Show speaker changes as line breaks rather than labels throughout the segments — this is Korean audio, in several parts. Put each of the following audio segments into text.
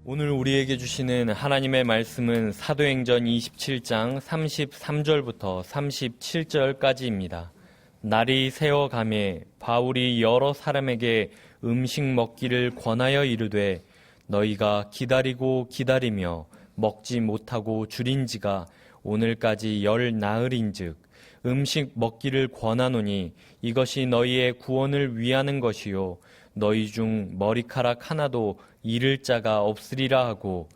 오늘 우리에게 주시는 하나님의 말씀은 사도행전 27장 33절부터 37절까지입니다. 날이 새어가매 바울이 여러 사람에게 음식 먹기를 권하여 이르되 너희가 기다리고 기다리며 먹지 못하고 줄인 지가 오늘까지 10나흘인즉 음식 먹기를 권하노니 이것이 너희의 구원을 위하는 것이요 너희 중 머리카락 하나도 잃을 자가 없으리라 하고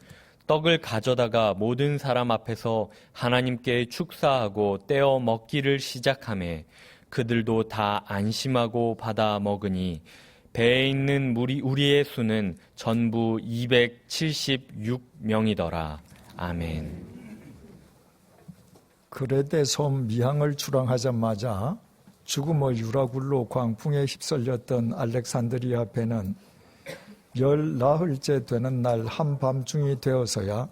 떡을 가져다가 모든 사람 앞에서 하나님께 축사하고 떼어 먹기를 시작하매 그들도 다 안심하고 받아 먹으니 배에 있는 우리의 수는 전부 276명이더라. 아멘.
그레데 섬 미항을 출항하자마자 죽음의 유라굴로 광풍에 휩쓸렸던 알렉산드리아 배는 10나흘째 되는 날 한밤중이 되어서야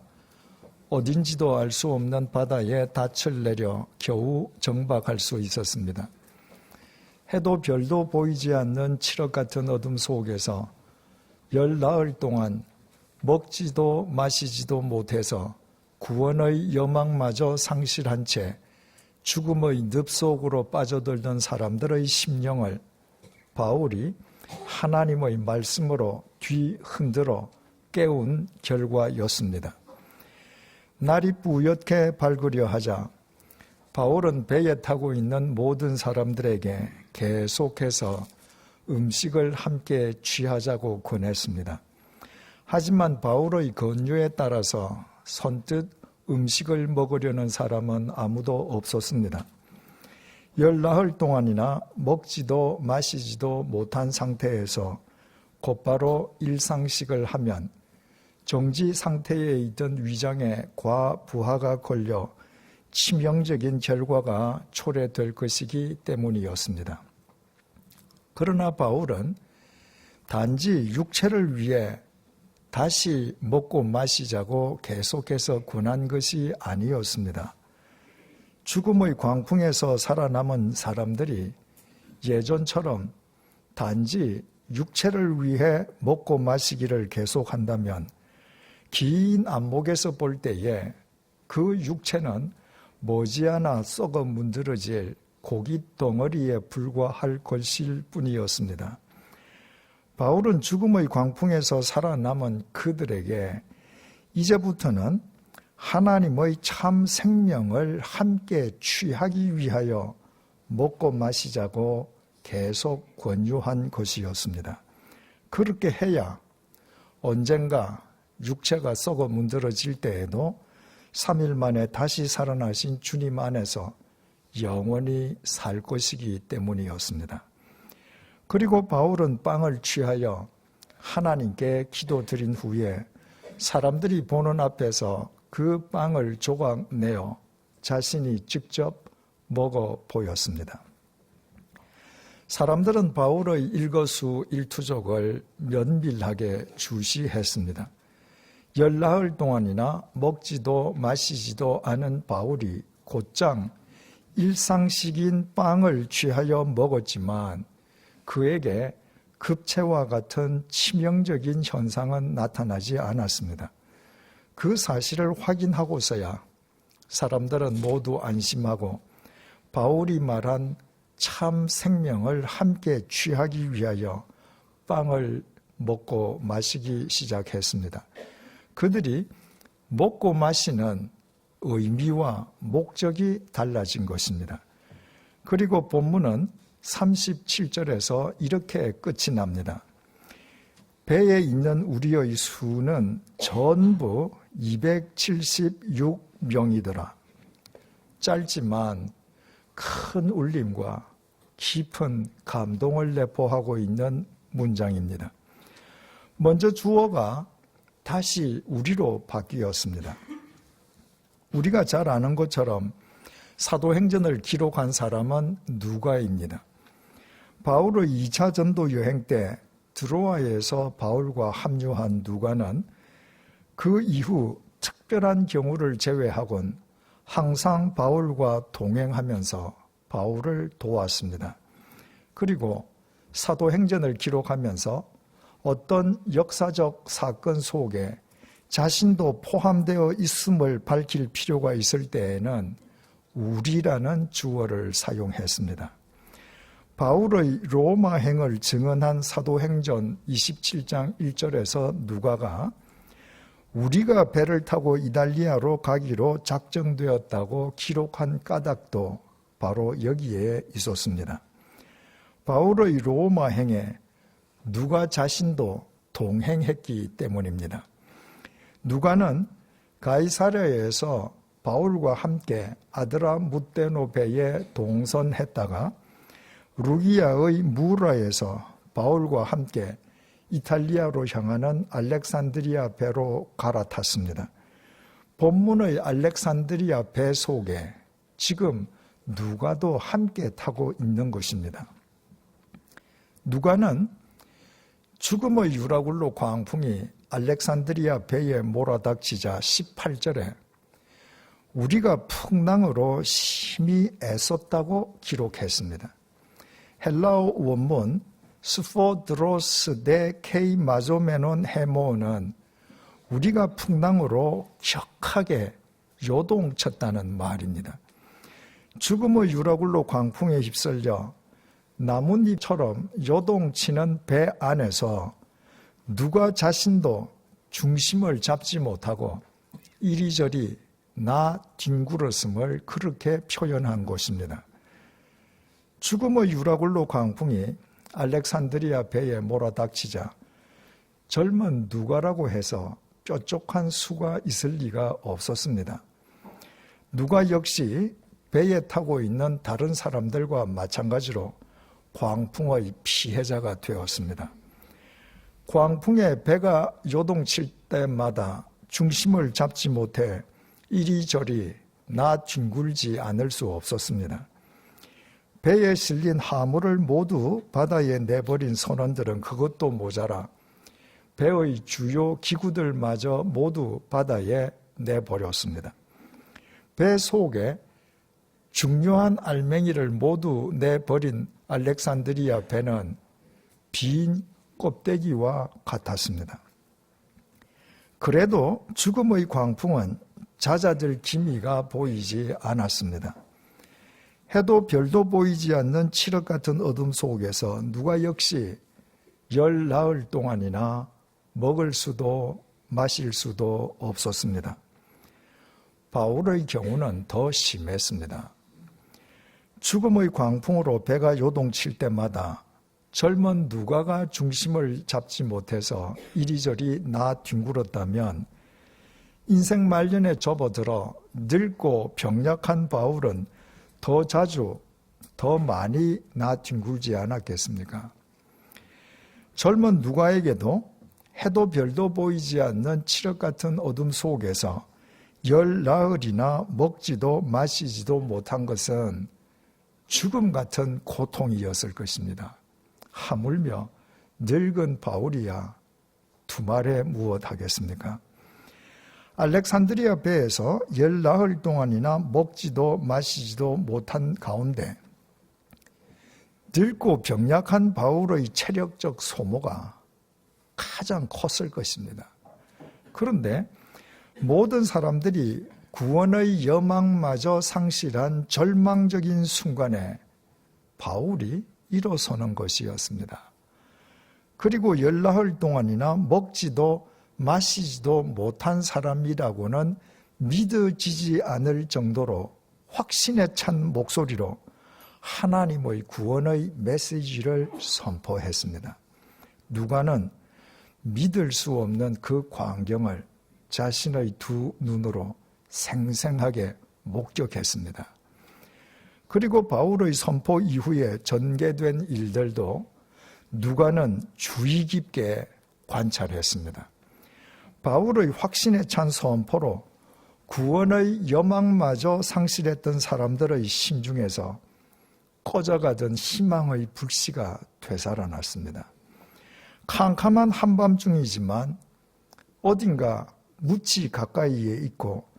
어딘지도 알 수 없는 바다에 닻을 내려 겨우 정박할 수 있었습니다. 해도 별도 보이지 않는 칠흑 같은 어둠 속에서 10나흘 동안 먹지도 마시지도 못해서 구원의 여망마저 상실한 채 죽음의 늪속으로 빠져들던 사람들의 심령을 바울이 하나님의 말씀으로 뒤흔들어 깨운 결과였습니다. 날이 뿌옇게 밝으려 하자 바울은 배에 타고 있는 모든 사람들에게 계속해서 음식을 함께 취하자고 권했습니다. 하지만 바울의 권유에 따라서 선뜻 음식을 먹으려는 사람은 아무도 없었습니다. 10나흘 동안이나 먹지도 마시지도 못한 상태에서 곧바로 일상식을 하면 정지 상태에 있던 위장에 과부하가 걸려 치명적인 결과가 초래될 것이기 때문이었습니다. 그러나 바울은 단지 육체를 위해 다시 먹고 마시자고 계속해서 권한 것이 아니었습니다. 죽음의 광풍에서 살아남은 사람들이 예전처럼 단지 육체를 위해 먹고 마시기를 계속한다면 긴 안목에서 볼 때에 그 육체는 머지않아 썩어 문드러질 고기 덩어리에 불과할 것일 뿐이었습니다. 바울은 죽음의 광풍에서 살아남은 그들에게 이제부터는 하나님의 참 생명을 함께 취하기 위하여 먹고 마시자고 계속 권유한 것이었습니다. 그렇게 해야 언젠가 육체가 썩어 문드러질 때에도 3일 만에 다시 살아나신 주님 안에서 영원히 살 것이기 때문이었습니다. 그리고 바울은 빵을 취하여 하나님께 기도드린 후에 사람들이 보는 앞에서 그 빵을 조각내어 자신이 직접 먹어 보였습니다. 사람들은 바울의 일거수일투족을 면밀하게 주시했습니다. 10나흘 동안이나 먹지도 마시지도 않은 바울이 곧장 일상식인 빵을 취하여 먹었지만 그에게 급체와 같은 치명적인 현상은 나타나지 않았습니다. 그 사실을 확인하고서야 사람들은 모두 안심하고 바울이 말한 참 생명을 함께 취하기 위하여 빵을 먹고 마시기 시작했습니다. 그들이 먹고 마시는 의미와 목적이 달라진 것입니다. 그리고 본문은 37절에서 이렇게 끝이 납니다. 배에 있는 우리의 수는 전부 276명이더라. 짧지만 큰 울림과 깊은 감동을 내포하고 있는 문장입니다. 먼저 주어가 다시 우리로 바뀌었습니다. 우리가 잘 아는 것처럼 사도행전을 기록한 사람은 누가입니다. 바울의 2차 전도 여행 때 드로아에서 바울과 합류한 누가는 그 이후 특별한 경우를 제외하곤 항상 바울과 동행하면서 바울을 도왔습니다. 그리고 사도행전을 기록하면서 어떤 역사적 사건 속에 자신도 포함되어 있음을 밝힐 필요가 있을 때에는 우리라는 주어를 사용했습니다. 바울의 로마행을 증언한 사도행전 27장 1절에서 누가가 우리가 배를 타고 이달리아로 가기로 작정되었다고 기록한 까닭도 바로 여기에 있었습니다. 바울의 로마행에 누가 자신도 동행했기 때문입니다. 누가는 가이사랴에서 바울과 함께 아드라무테노 배에 동선했다가 루기아의 무라에서 바울과 함께 이탈리아로 향하는 알렉산드리아 배로 갈아탔습니다. 본문의 알렉산드리아 배 속에 지금 누가도 함께 타고 있는 것입니다. 누가는 죽음의 유라굴로 광풍이 알렉산드리아 배에 몰아닥치자 18절에 우리가 풍랑으로 심히 애썼다고 기록했습니다. 헬라어 원문 스포드로스 데 케이 마조메논 헤모는 우리가 풍랑으로 격하게 요동쳤다는 말입니다. 죽음의 유라굴로 광풍에 휩쓸려 나뭇잎처럼 요동치는 배 안에서 누가 자신도 중심을 잡지 못하고 이리저리 나 뒹굴었음을 그렇게 표현한 것입니다. 죽음의 유라굴로 광풍이 알렉산드리아 배에 몰아닥치자 젊은 누가라고 해서 뾰족한 수가 있을 리가 없었습니다. 누가 역시 배에 타고 있는 다른 사람들과 마찬가지로 광풍의 피해자가 되었습니다. 광풍에 배가 요동칠 때마다 중심을 잡지 못해 이리저리 뒹굴지 않을 수 없었습니다. 배에 실린 화물을 모두 바다에 내버린 선원들은 그것도 모자라 배의 주요 기구들마저 모두 바다에 내버렸습니다. 배 속에 중요한 알맹이를 모두 내버린 알렉산드리아 배는 빈 껍데기와 같았습니다. 그래도 죽음의 광풍은 잦아들 기미가 보이지 않았습니다. 해도 별도 보이지 않는 칠흑 같은 어둠 속에서 누가 역시 열 나흘 동안이나 먹을 수도 마실 수도 없었습니다. 바울의 경우는 더 심했습니다. 죽음의 광풍으로 배가 요동칠 때마다 젊은 누가가 중심을 잡지 못해서 이리저리 뒹굴었다면 인생 말년에 접어들어 늙고 병약한 바울은 더 자주, 더 많이 뒹굴지 않았겠습니까? 젊은 누가에게도 해도 별도 보이지 않는 칠흑 같은 어둠 속에서 열 나흘이나 먹지도 마시지도 못한 것은 죽음 같은 고통이었을 것입니다. 하물며 늙은 바울이야 두말에 무엇하겠습니까? 알렉산드리아 배에서 열 나흘 동안이나 먹지도 마시지도 못한 가운데 늙고 병약한 바울의 체력적 소모가 가장 컸을 것입니다. 그런데 모든 사람들이 구원의 여망마저 상실한 절망적인 순간에 바울이 일어서는 것이었습니다. 그리고 열 나흘 동안이나 먹지도 마시지도 못한 사람이라고는 믿어지지 않을 정도로 확신에 찬 목소리로 하나님의 구원의 메시지를 선포했습니다. 누가는 믿을 수 없는 그 광경을 자신의 두 눈으로 생생하게 목격했습니다. 그리고 바울의 선포 이후에 전개된 일들도 누가는 주의 깊게 관찰했습니다. 바울의 확신에 찬 선포로 구원의 여망마저 상실했던 사람들의 심중에서 꺼져가던 희망의 불씨가 되살아났습니다. 캄캄한 한밤중이지만 어딘가 묻지 가까이에 있고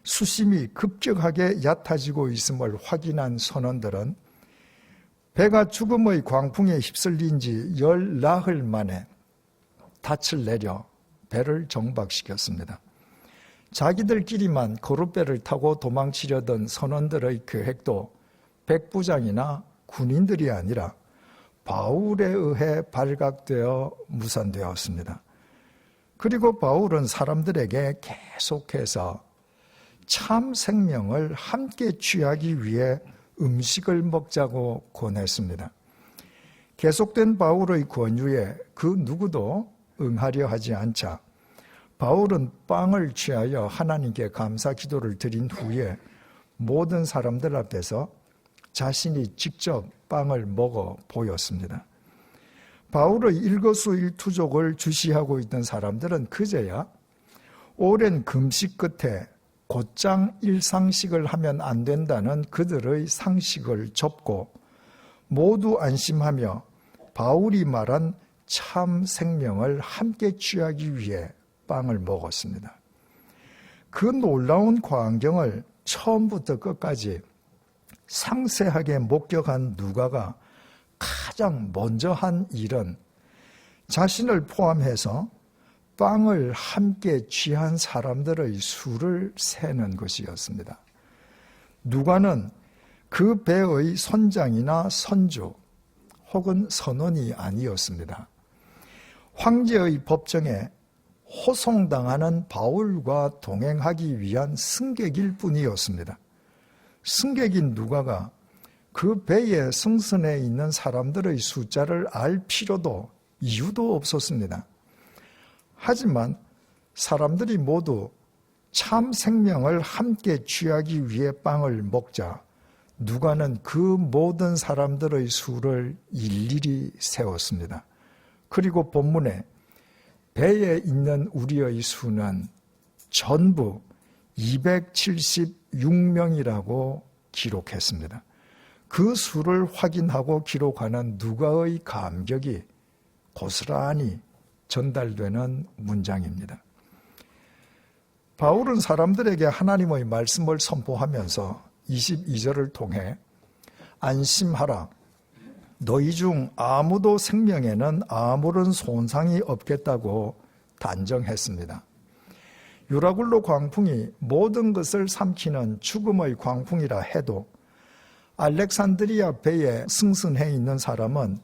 수심이 급격하게 얕아지고 있음을 확인한 선원들은 배가 죽음의 광풍에 휩쓸린 지 열 나흘 만에 닻을 내려 배를 정박시켰습니다. 자기들끼리만 거룻배를 타고 도망치려던 선원들의 계획도 백부장이나 군인들이 아니라 바울에 의해 발각되어 무산되었습니다. 그리고 바울은 사람들에게 계속해서 참 생명을 함께 취하기 위해 음식을 먹자고 권했습니다. 계속된 바울의 권유에 그 누구도 응하려 하지 않자 바울은 빵을 취하여 하나님께 감사 기도를 드린 후에 모든 사람들 앞에서 자신이 직접 빵을 먹어 보였습니다. 바울의 일거수일투족을 주시하고 있던 사람들은 그제야 오랜 금식 끝에 곧장 일상식을 하면 안 된다는 그들의 상식을 접고 모두 안심하며 바울이 말한 참 생명을 함께 취하기 위해 빵을 먹었습니다. 그 놀라운 광경을 처음부터 끝까지 상세하게 목격한 누가가 가장 먼저 한 일은 자신을 포함해서 빵을 함께 취한 사람들의 수를 세는 것이었습니다. 누가는 그 배의 선장이나 선주 혹은 선원이 아니었습니다. 황제의 법정에 호송당하는 바울과 동행하기 위한 승객일 뿐이었습니다. 승객인 누가가 그 배에 승선해 있는 사람들의 숫자를 알 필요도 이유도 없었습니다. 하지만 사람들이 모두 참 생명을 함께 취하기 위해 빵을 먹자 누가는 그 모든 사람들의 수를 일일이 세웠습니다. 그리고 본문에 배에 있는 우리의 수는 전부 276명이라고 기록했습니다. 그 수를 확인하고 기록하는 누가의 감격이 고스란히 전달되는 문장입니다. 바울은 사람들에게 하나님의 말씀을 선포하면서 22절을 통해 안심하라. 너희 중 아무도 생명에는 아무런 손상이 없겠다고 단정했습니다. 유라굴로 광풍이 모든 것을 삼키는 죽음의 광풍이라 해도 알렉산드리아 배에 승선해 있는 사람은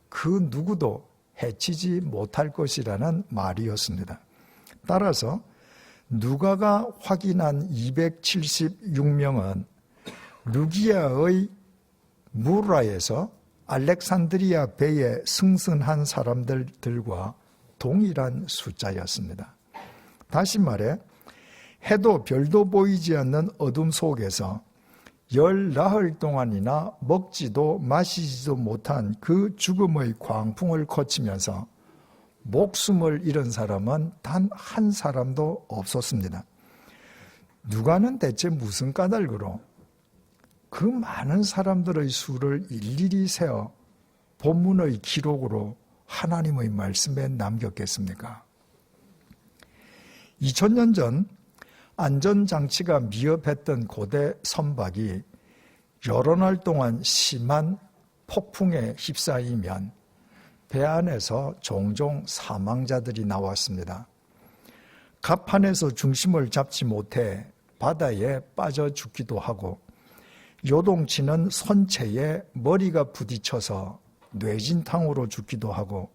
그 누구도 해치지 못할 것이라는 말이었습니다. 따라서 누가가 확인한 276명은 루기아의 무라에서 알렉산드리아 배에 승선한 사람들과 동일한 숫자였습니다. 다시 말해 해도 별도 보이지 않는 어둠 속에서 열 나흘 동안이나 먹지도 마시지도 못한 그 죽음의 광풍을 거치면서 목숨을 잃은 사람은 단 한 사람도 없었습니다. 누가는 대체 무슨 까닭으로 그 많은 사람들의 수를 일일이 세어 본문의 기록으로 하나님의 말씀에 남겼겠습니까? 2000년 전 안전장치가 미흡했던 고대 선박이 여러 날 동안 심한 폭풍에 휩싸이면 배 안에서 종종 사망자들이 나왔습니다. 갑판에서 중심을 잡지 못해 바다에 빠져 죽기도 하고 요동치는 선체에 머리가 부딪혀서 뇌진탕으로 죽기도 하고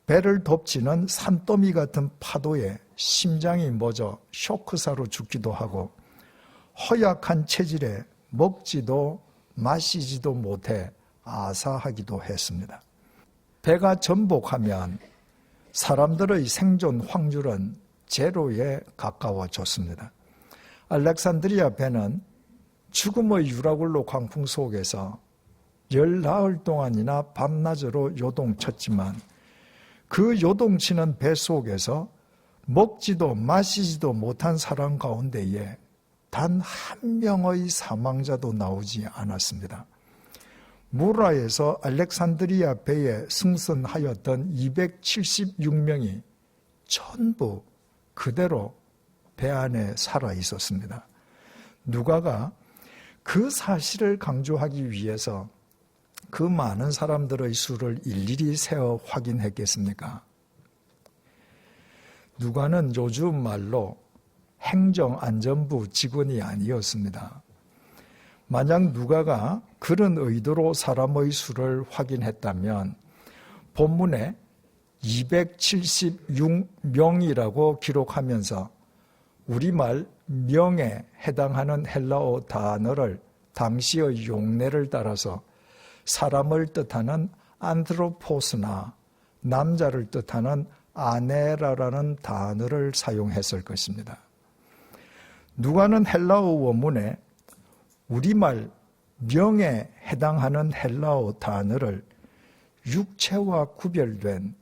배를 덮치는 산더미 같은 파도에 심장이 멎어 쇼크사로 죽기도 하고 허약한 체질에 먹지도 마시지도 못해 아사하기도 했습니다. 배가 전복하면 사람들의 생존 확률은 제로에 가까워졌습니다. 알렉산드리아 배는 죽음의 유라굴로 광풍 속에서 열 나흘 동안이나 밤낮으로 요동쳤지만 그 요동치는 배 속에서 먹지도 마시지도 못한 사람 가운데에 단 한 명의 사망자도 나오지 않았습니다. 무라에서 알렉산드리아 배에 승선하였던 276명이 전부 그대로 배 안에 살아 있었습니다. 누가가 그 사실을 강조하기 위해서 그 많은 사람들의 수를 일일이 세어 확인했겠습니까? 누가는 요즘 말로 행정안전부 직원이 아니었습니다. 만약 누가가 그런 의도로 사람의 수를 확인했다면 본문에 276명이라고 기록하면서 우리말 명에 해당하는 헬라어 단어를 당시의 용례를 따라서 사람을 뜻하는 안드로포스나 남자를 뜻하는 아네라라는 단어를 사용했을 것입니다. 누가는 헬라어 원문에 우리말 명에 해당하는 헬라어 단어를 육체와 구별된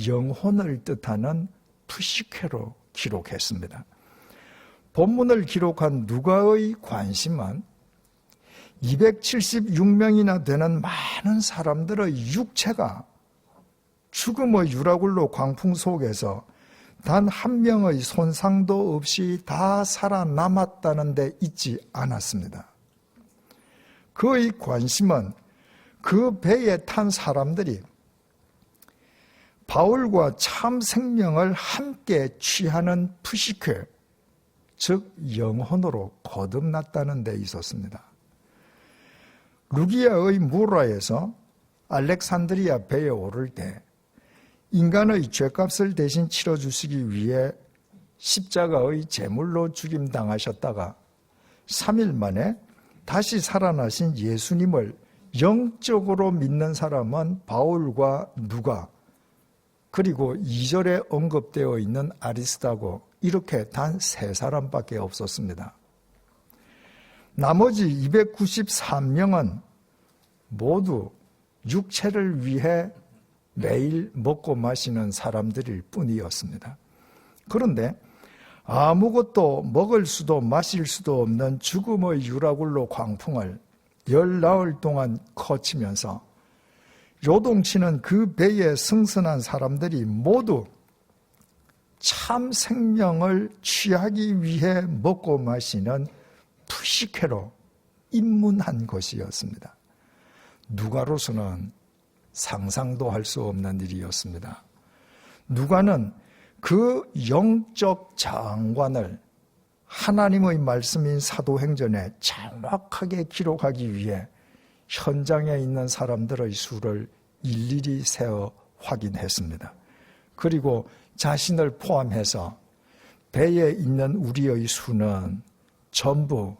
영혼을 뜻하는 푸시케로 기록했습니다. 본문을 기록한 누가의 관심은 276명이나 되는 많은 사람들의 육체가 죽음의 유라굴로 광풍 속에서 단 한 명의 손상도 없이 다 살아남았다는 데 있지 않았습니다. 그의 관심은 그 배에 탄 사람들이 바울과 참 생명을 함께 취하는 푸시케, 즉 영혼으로 거듭났다는 데 있었습니다. 루기아의 무라에서 알렉산드리아 배에 오를 때 인간의 죄값을 대신 치러주시기 위해 십자가의 제물로 죽임당하셨다가 3일 만에 다시 살아나신 예수님을 영적으로 믿는 사람은 바울과 누가, 그리고 2절에 언급되어 있는 아리스다고, 이렇게 단 3사람밖에 없었습니다. 나머지 293명은 모두 육체를 위해 매일 먹고 마시는 사람들일 뿐이었습니다. 그런데 아무것도 먹을 수도 마실 수도 없는 죽음의 유라굴로 광풍을 10나흘 동안 거치면서 요동치는 그 배에 승선한 사람들이 모두 참 생명을 취하기 위해 먹고 마시는 푸시케로 입문한 것이었습니다. 누가로서는 상상도 할 수 없는 일이었습니다. 누가는 그 영적 장관을 하나님의 말씀인 사도행전에 정확하게 기록하기 위해 현장에 있는 사람들의 수를 일일이 세어 확인했습니다. 그리고 자신을 포함해서 배에 있는 우리의 수는 전부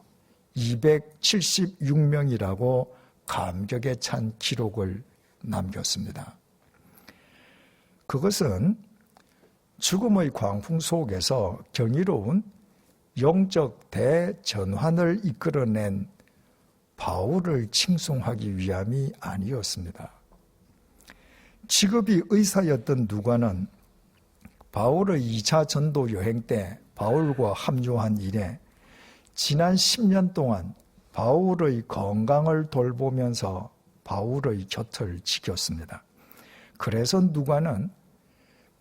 276명이라고 감격에 찬 기록을 남겼습니다. 그것은 죽음의 광풍 속에서 경이로운 영적 대전환을 이끌어낸 바울을 칭송하기 위함이 아니었습니다. 직업이 의사였던 누가는 바울의 2차 전도 여행 때 바울과 합류한 이래 지난 10년 동안 바울의 건강을 돌보면서 바울의 곁을 지켰습니다. 그래서 누가는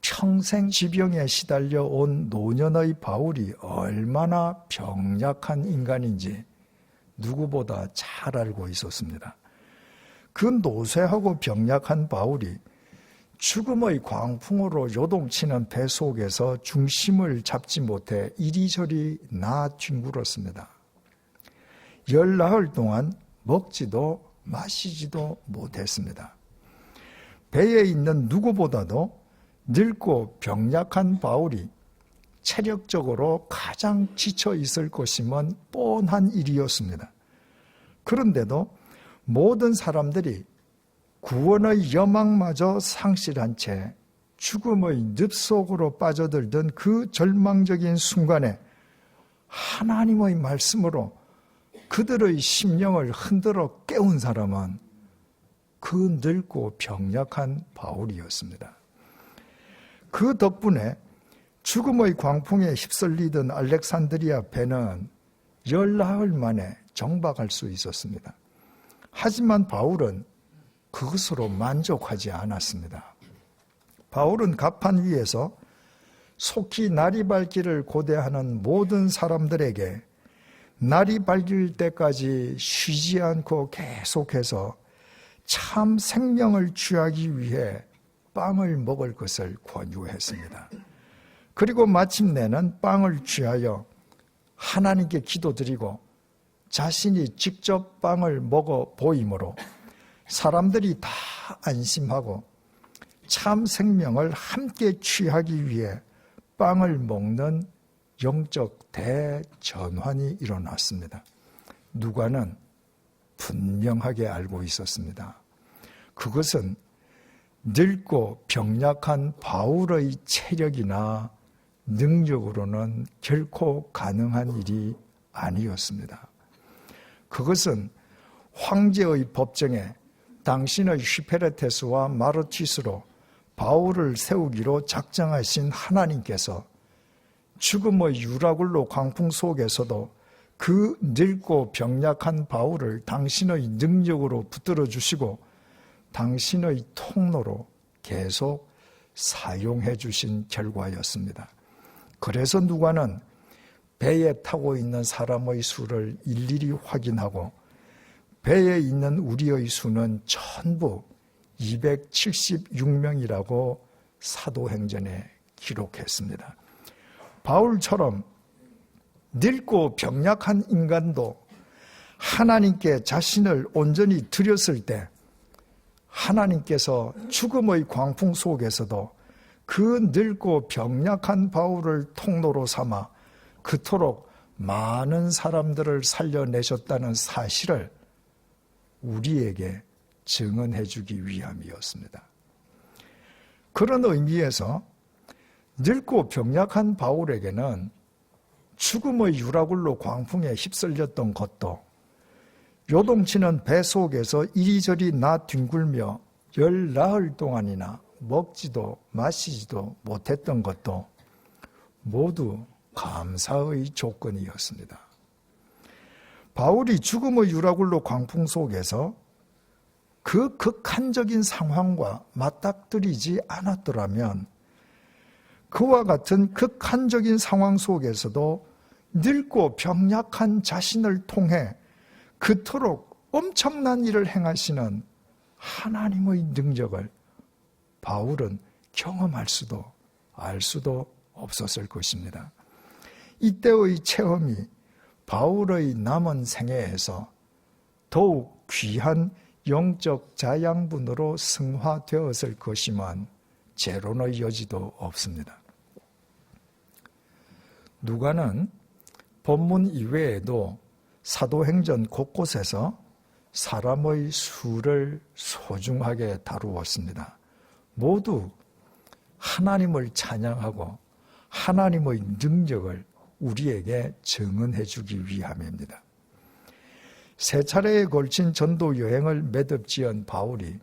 평생 지병에 시달려 온 노년의 바울이 얼마나 병약한 인간인지 누구보다 잘 알고 있었습니다. 그 노쇠하고 병약한 바울이 죽음의 광풍으로 요동치는 배 속에서 중심을 잡지 못해 이리저리 뒹굴었습니다. 10나흘 동안 먹지도 마시지도 못했습니다. 배에 있는 누구보다도 늙고 병약한 바울이 체력적으로 가장 지쳐 있을 것임은 뻔한 일이었습니다. 그런데도 모든 사람들이 구원의 여망마저 상실한 채 죽음의 늪속으로 빠져들던 그 절망적인 순간에 하나님의 말씀으로 그들의 심령을 흔들어 깨운 사람은 그 늙고 병약한 바울이었습니다. 그 덕분에 죽음의 광풍에 휩쓸리던 알렉산드리아 배는 10나흘 만에 정박할 수 있었습니다. 하지만 바울은 그것으로 만족하지 않았습니다. 바울은 갑판 위에서 속히 날이 밝기를 고대하는 모든 사람들에게 날이 밝을 때까지 쉬지 않고 계속해서 참 생명을 취하기 위해 빵을 먹을 것을 권유했습니다. 그리고 마침내는 빵을 취하여 하나님께 기도드리고 자신이 직접 빵을 먹어 보이므로 사람들이 다 안심하고 참 생명을 함께 취하기 위해 빵을 먹는 영적 대전환이 일어났습니다. 누가는 분명하게 알고 있었습니다. 그것은 늙고 병약한 바울의 체력이나 능력으로는 결코 가능한 일이 아니었습니다. 그것은 황제의 법정에 당신의 휘페레테스와 마르티스로 바울을 세우기로 작정하신 하나님께서 죽음의 유라굴로 광풍 속에서도 그 늙고 병약한 바울을 당신의 능력으로 붙들어 주시고 당신의 통로로 계속 사용해 주신 결과였습니다. 그래서 누가는 배에 타고 있는 사람의 수를 일일이 확인하고 배에 있는 우리의 수는 전부 276명이라고 사도행전에 기록했습니다. 바울처럼 늙고 병약한 인간도 하나님께 자신을 온전히 드렸을 때 하나님께서 죽음의 광풍 속에서도 그 늙고 병약한 바울을 통로로 삼아 그토록 많은 사람들을 살려내셨다는 사실을 우리에게 증언해 주기 위함이었습니다. 그런 의미에서 늙고 병약한 바울에게는 죽음의 유라굴로 광풍에 휩쓸렸던 것도 요동치는 배 속에서 이리저리 나뒹굴며 열 나흘 동안이나 먹지도 마시지도 못했던 것도 모두 감사의 조건이었습니다. 바울이 죽음의 유라굴로 광풍 속에서 그 극한적인 상황과 맞닥뜨리지 않았더라면 그와 같은 극한적인 상황 속에서도 늙고 병약한 자신을 통해 그토록 엄청난 일을 행하시는 하나님의 능력을 바울은 경험할 수도 알 수도 없었을 것입니다. 이때의 체험이 바울의 남은 생애에서 더욱 귀한 영적 자양분으로 승화되었을 것이만 재론의 여지도 없습니다. 누가는 본문 이외에도 사도행전 곳곳에서 사람의 수를 소중하게 다루었습니다. 모두 하나님을 찬양하고 하나님의 능력을 우리에게 증언해 주기 위함입니다. 세 차례에 걸친 전도 여행을 매듭지은 바울이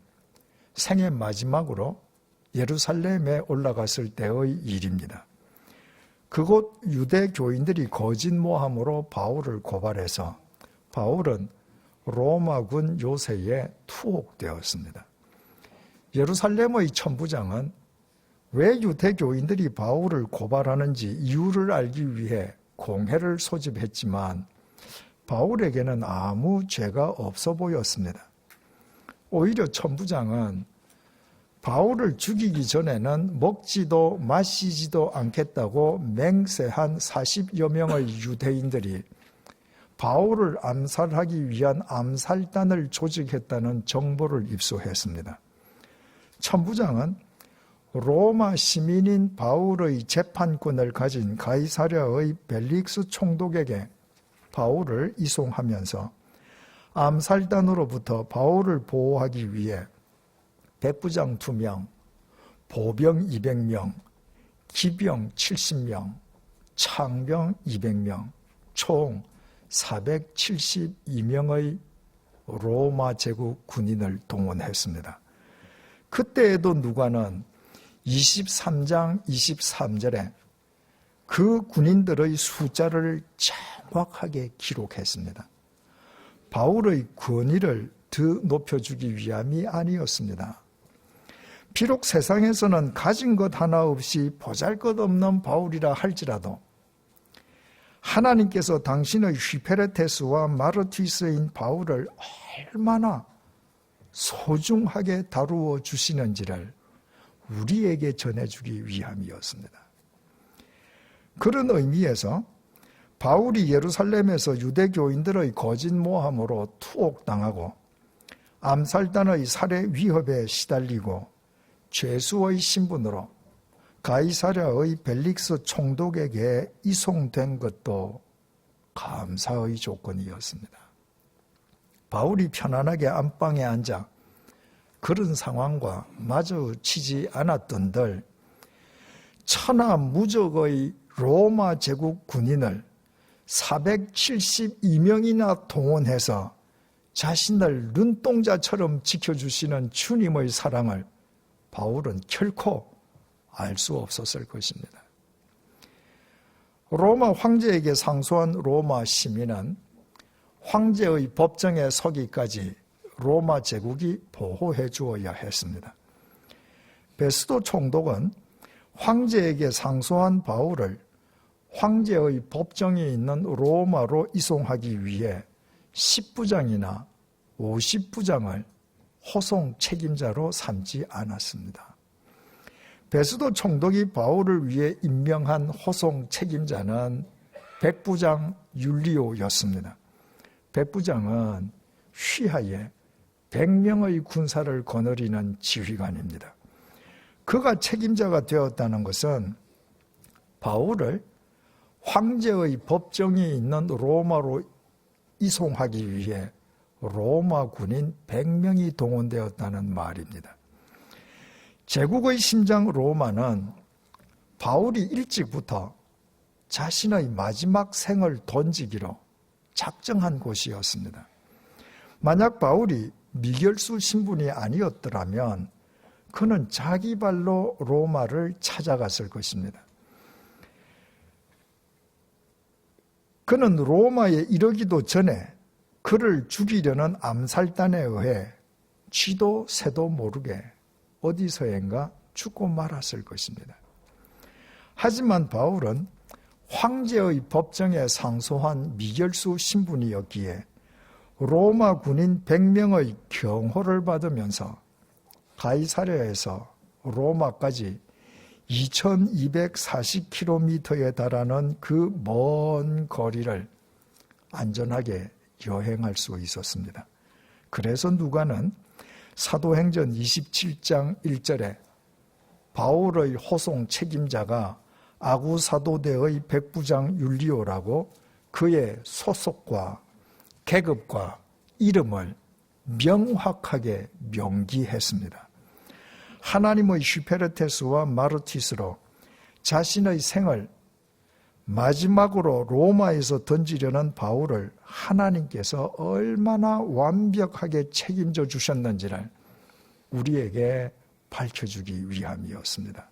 생애 마지막으로 예루살렘에 올라갔을 때의 일입니다. 그곳 유대 교인들이 거짓 모함으로 바울을 고발해서 바울은 로마군 요새에 투옥되었습니다. 예루살렘의 천부장은 왜 유대 교인들이 바울을 고발하는지 이유를 알기 위해 공회를 소집했지만 바울에게는 아무 죄가 없어 보였습니다. 오히려 천부장은 바울을 죽이기 전에는 먹지도 마시지도 않겠다고 맹세한 40여 명의 유대인들이 바울을 암살하기 위한 암살단을 조직했다는 정보를 입수했습니다. 천부장은 로마 시민인 바울의 재판권을 가진 가이사랴의 벨릭스 총독에게 바울을 이송하면서 암살단으로부터 바울을 보호하기 위해 백부장 2명, 보병 200명, 기병 70명, 창병 200명, 총 472명의 로마 제국 군인을 동원했습니다. 그때에도 누가는 23장 23절에 그 군인들의 숫자를 정확하게 기록했습니다. 바울의 권위를 더 높여주기 위함이 아니었습니다. 비록 세상에서는 가진 것 하나 없이 보잘것없는 바울이라 할지라도 하나님께서 당신의 휘페레테스와 마르티스인 바울을 얼마나 소중하게 다루어 주시는지를 우리에게 전해주기 위함이었습니다. 그런 의미에서 바울이 예루살렘에서 유대교인들의 거짓 모함으로 투옥당하고 암살단의 살해 위협에 시달리고 죄수의 신분으로 가이사랴의 벨릭스 총독에게 이송된 것도 감사의 조건이었습니다. 바울이 편안하게 안방에 앉아 그런 상황과 마주치지 않았던들 천하무적의 로마 제국 군인을 472명이나 동원해서 자신을 눈동자처럼 지켜주시는 주님의 사랑을 바울은 결코 알 수 없었을 것입니다. 로마 황제에게 상소한 로마 시민은 황제의 법정에 서기까지 로마 제국이 보호해 주어야 했습니다. 베스도 총독은 황제에게 상소한 바울을 황제의 법정이 있는 로마로 이송하기 위해 10부장이나 50부장을 호송 책임자로 삼지 않았습니다. 베스도 총독이 바울을 위해 임명한 호송 책임자는 백부장 율리오였습니다. 백부장은 휘하에 100명의 군사를 거느리는 지휘관입니다. 그가 책임자가 되었다는 것은 바울을 황제의 법정이 있는 로마로 이송하기 위해 로마 군인 100명이 동원되었다는 말입니다. 제국의 심장 로마는 바울이 일찍부터 자신의 마지막 생을 던지기로 작정한 곳이었습니다. 만약 바울이 미결수 신분이 아니었더라면 그는 자기 발로 로마를 찾아갔을 것입니다. 그는 로마에 이르기도 전에 그를 죽이려는 암살단에 의해 쥐도 새도 모르게 어디서인가 죽고 말았을 것입니다. 하지만 바울은 황제의 법정에 상소한 미결수 신분이었기에 로마 군인 100명의 경호를 받으면서 가이사랴에서 로마까지 2240km에 달하는 그 먼 거리를 안전하게 여행할 수 있었습니다. 그래서 누가는 사도행전 27장 1절에 바울의 호송 책임자가 아구사도대의 백부장 율리오라고 그의 소속과 계급과 이름을 명확하게 명기했습니다. 하나님의 슈페르테스와 마르티스로 자신의 생을 마지막으로 로마에서 던지려는 바울을 하나님께서 얼마나 완벽하게 책임져 주셨는지를 우리에게 밝혀주기 위함이었습니다.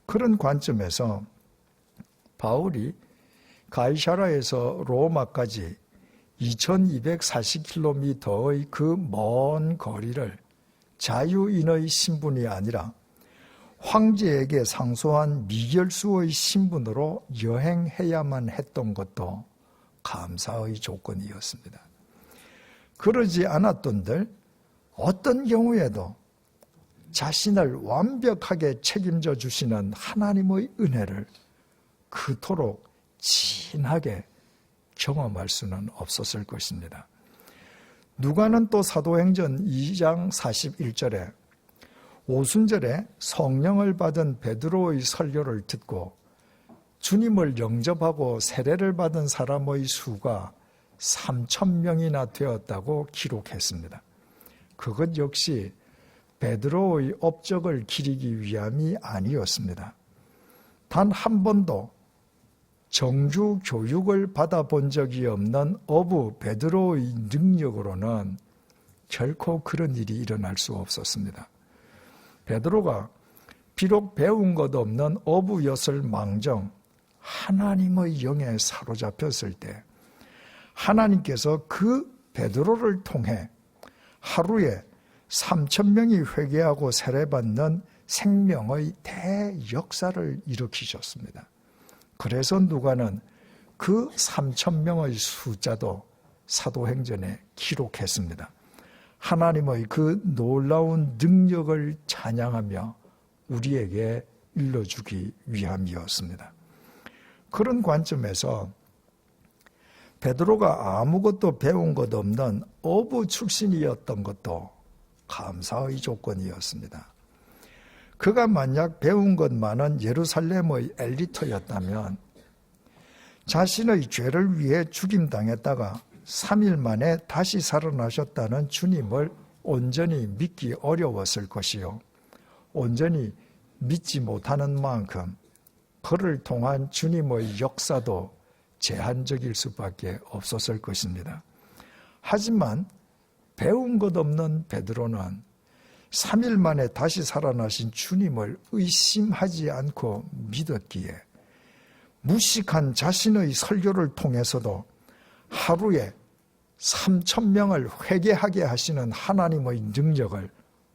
그런 관점에서 바울이 가이사랴에서 로마까지 2240km의 그 먼 거리를 자유인의 신분이 아니라 황제에게 상소한 미결수의 신분으로 여행해야만 했던 것도 감사의 조건이었습니다. 그러지 않았던들 어떤 경우에도 자신을 완벽하게 책임져 주시는 하나님의 은혜를 그토록 진하게 경험할 수는 없었을 것입니다. 누가는 또 사도행전 2장 41절에 오순절에 성령을 받은 베드로의 설교를 듣고 주님을 영접하고 세례를 받은 사람의 수가 3,000명이나 되었다고 기록했습니다. 그것 역시 베드로의 업적을 기리기 위함이 아니었습니다. 단 한 번도 정규 교육을 받아본 적이 없는 어부 베드로의 능력으로는 결코 그런 일이 일어날 수 없었습니다. 베드로가 비록 배운 것 없는 어부였을 망정 하나님의 영에 사로잡혔을 때 하나님께서 그 베드로를 통해 하루에 3,000명이 회개하고 세례받는 생명의 대역사를 일으키셨습니다. 그래서 누가는 그 3,000명의 숫자도 사도행전에 기록했습니다. 하나님의 그 놀라운 능력을 찬양하며 우리에게 일러주기 위함이었습니다. 그런 관점에서 베드로가 아무것도 배운 것 없는 어부 출신이었던 것도 감사의 조건이었습니다. 그가 만약 배운 것 많은 예루살렘의 엘리트였다면 자신의 죄를 위해 죽임당했다가 3일 만에 다시 살아나셨다는 주님을 온전히 믿기 어려웠을 것이요. 온전히 믿지 못하는 만큼 그를 통한 주님의 역사도 제한적일 수밖에 없었을 것입니다. 하지만 배운 것 없는 베드로는 3일 만에 다시 살아나신 주님을 의심하지 않고 믿었기에 무식한 자신의 설교를 통해서도 하루에 3,000명을 회개하게 하시는 하나님의 능력을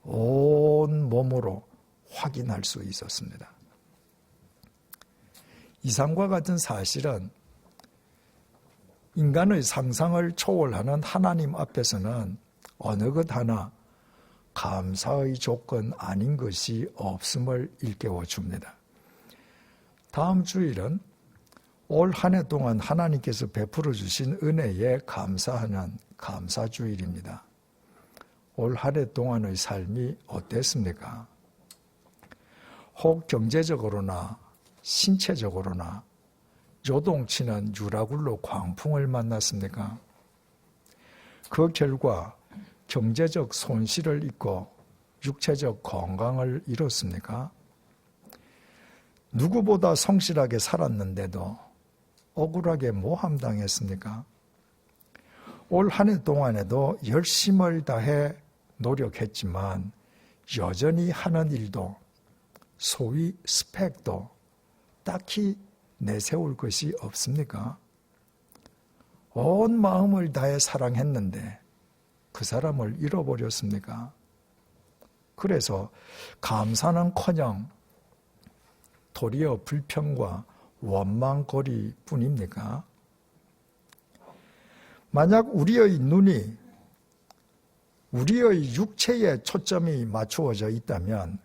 온 몸으로 확인할 수 있었습니다. 이상과 같은 사실은 인간의 상상을 초월하는 하나님 앞에서는 어느 것 하나 감사의 조건 아닌 것이 없음을 일깨워 줍니다. 다음 주일은 올 한 해 동안 하나님께서 베풀어 주신 은혜에 감사하는 감사주일입니다. 올 한 해 동안의 삶이 어땠습니까? 혹 경제적으로나 신체적으로나 요동치는 유라굴로 광풍을 만났습니까? 그 결과 경제적 손실을 입고 육체적 건강을 잃었습니까? 누구보다 성실하게 살았는데도 억울하게 모함당했습니까? 올 한 해 동안에도 열심을 다해 노력했지만 여전히 하는 일도 소위 스펙도 딱히 내세울 것이 없습니까? 온 마음을 다해 사랑했는데 그 사람을 잃어버렸습니까? 그래서 감사는커녕 도리어 불평과 원망거리 뿐입니까? 만약 우리의 눈이 우리의 육체에 초점이 맞추어져 있다면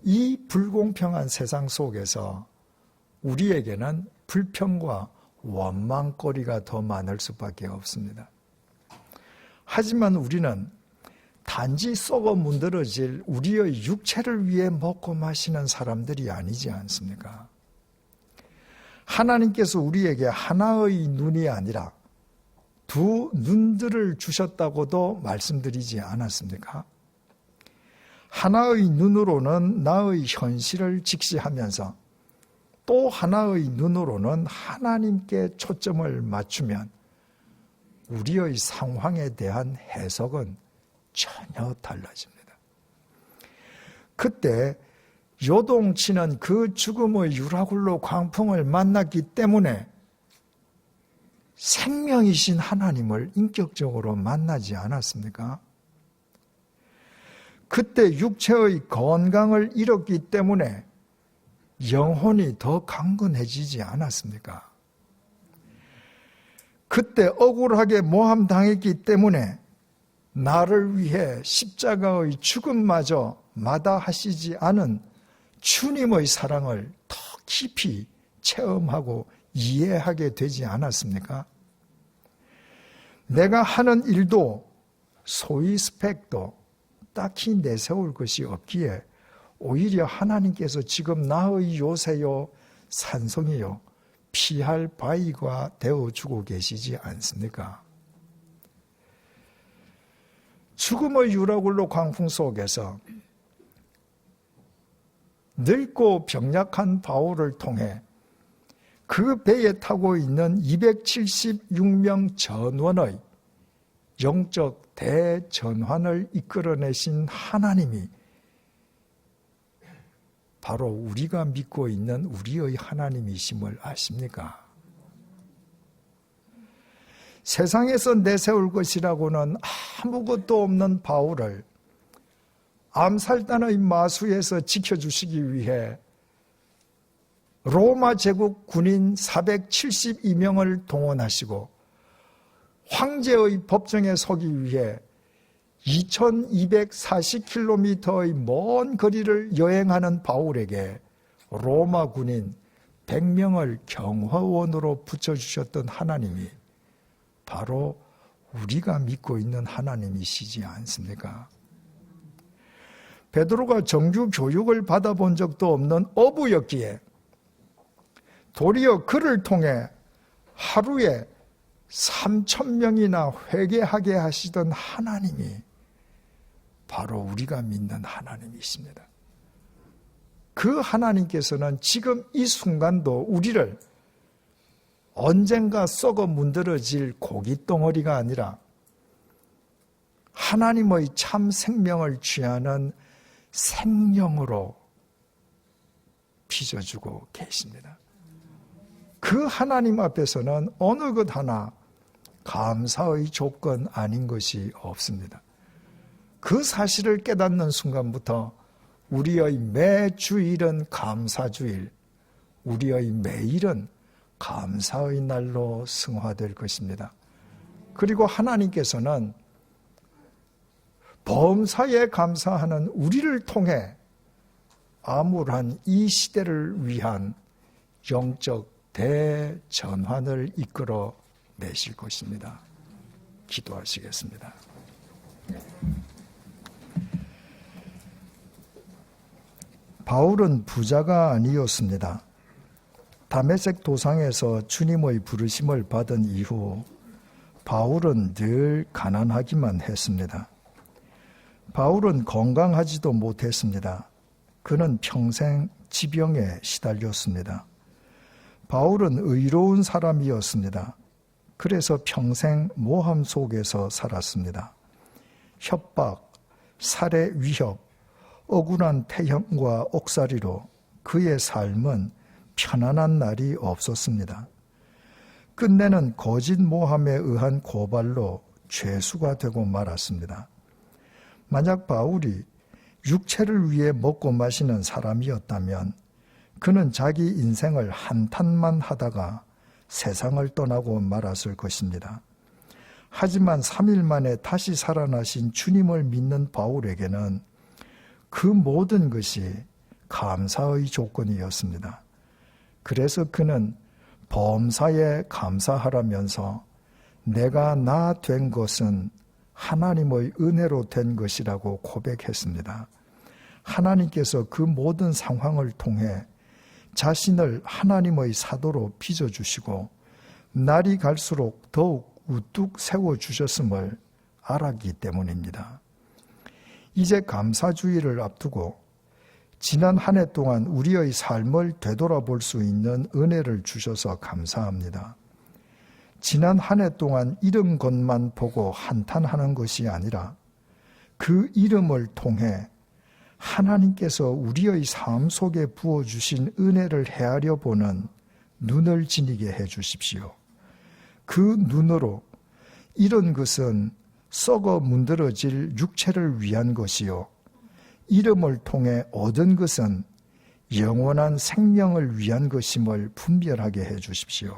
이 불공평한 세상 속에서 우리에게는 불평과 원망거리가 더 많을 수밖에 없습니다. 하지만 우리는 단지 썩어 문드러질 우리의 육체를 위해 먹고 마시는 사람들이 아니지 않습니까? 하나님께서 우리에게 하나의 눈이 아니라 두 눈들을 주셨다고도 말씀드리지 않았습니까? 하나의 눈으로는 나의 현실을 직시하면서 또 하나의 눈으로는 하나님께 초점을 맞추면 우리의 상황에 대한 해석은 전혀 달라집니다. 그때 요동치는 그 죽음의 유라굴로 광풍을 만났기 때문에 생명이신 하나님을 인격적으로 만나지 않았습니까? 그때 육체의 건강을 잃었기 때문에 영혼이 더 강건해지지 않았습니까? 그때 억울하게 모함당했기 때문에 나를 위해 십자가의 죽음마저 마다하시지 않은 주님의 사랑을 더 깊이 체험하고 이해하게 되지 않았습니까? 내가 하는 일도 소위 스펙도 딱히 내세울 것이 없기에 오히려 하나님께서 지금 나의 요새요 산성이요 피할 바위가 되어주고 계시지 않습니까? 죽음의 유라굴로 광풍 속에서 늙고 병약한 바울을 통해 그 배에 타고 있는 276명 전원의 영적 대전환을 이끌어내신 하나님이 바로 우리가 믿고 있는 우리의 하나님이심을 아십니까? 세상에서 내세울 것이라고는 아무것도 없는 바울을 암살단의 마수에서 지켜주시기 위해 로마 제국 군인 472명을 동원하시고 황제의 법정에 서기 위해 2240km의 먼 거리를 여행하는 바울에게 로마 군인 100명을 경화원으로 붙여주셨던 하나님이 바로 우리가 믿고 있는 하나님이시지 않습니까? 베드로가 정규 교육을 받아본 적도 없는 어부였기에 도리어 그를 통해 하루에 3,000명이나 회개하게 하시던 하나님이 바로 우리가 믿는 하나님이십니다. 그 하나님께서는 지금 이 순간도 우리를 언젠가 썩어 문드러질 고깃덩어리가 아니라 하나님의 참 생명을 취하는 생명으로 빚어주고 계십니다. 그 하나님 앞에서는 어느 것 하나 감사의 조건 아닌 것이 없습니다. 그 사실을 깨닫는 순간부터 우리의 매주일은 감사주일, 우리의 매일은 감사의 날로 승화될 것입니다. 그리고 하나님께서는 범사에 감사하는 우리를 통해 암울한 이 시대를 위한 영적 대전환을 이끌어 내실 것입니다. 기도하시겠습니다. 바울은 부자가 아니었습니다. 다메섹 도상에서 주님의 부르심을 받은 이후 바울은 늘 가난하기만 했습니다. 바울은 건강하지도 못했습니다. 그는 평생 지병에 시달렸습니다. 바울은 의로운 사람이었습니다. 그래서 평생 모함 속에서 살았습니다. 협박, 살해 위협, 억울한 태형과 옥살이로 그의 삶은 편안한 날이 없었습니다. 끝내는 거짓 모함에 의한 고발로 죄수가 되고 말았습니다. 만약 바울이 육체를 위해 먹고 마시는 사람이었다면 그는 자기 인생을 한탄만 하다가 세상을 떠나고 말았을 것입니다. 하지만 3일 만에 다시 살아나신 주님을 믿는 바울에게는 그 모든 것이 감사의 조건이었습니다. 그래서 그는 범사에 감사하라면서 내가 나 된 것은 하나님의 은혜로 된 것이라고 고백했습니다. 하나님께서 그 모든 상황을 통해 자신을 하나님의 사도로 빚어주시고 날이 갈수록 더욱 우뚝 세워주셨음을 알았기 때문입니다. 이제 감사주의를 앞두고 지난 한 해 동안 우리의 삶을 되돌아볼 수 있는 은혜를 주셔서 감사합니다. 지난 한 해 동안 잃은 것만 보고 한탄하는 것이 아니라 그 잃음을 통해 하나님께서 우리의 삶 속에 부어주신 은혜를 헤아려 보는 눈을 지니게 해 주십시오. 그 눈으로 이런 것은 썩어 문드러질 육체를 위한 것이요 이름을 통해 얻은 것은 영원한 생명을 위한 것임을 분별하게 해 주십시오.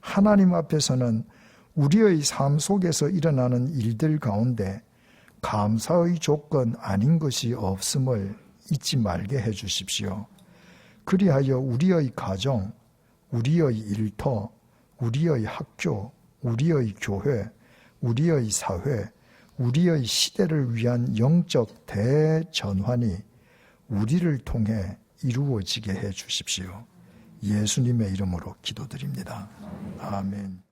하나님 앞에서는 우리의 삶 속에서 일어나는 일들 가운데 감사의 조건 아닌 것이 없음을 잊지 말게 해 주십시오. 그리하여 우리의 가정, 우리의 일터, 우리의 학교, 우리의 교회, 우리의 사회, 우리의 시대를 위한 영적 대전환이 우리를 통해 이루어지게 해 주십시오. 예수님의 이름으로 기도드립니다. 아멘.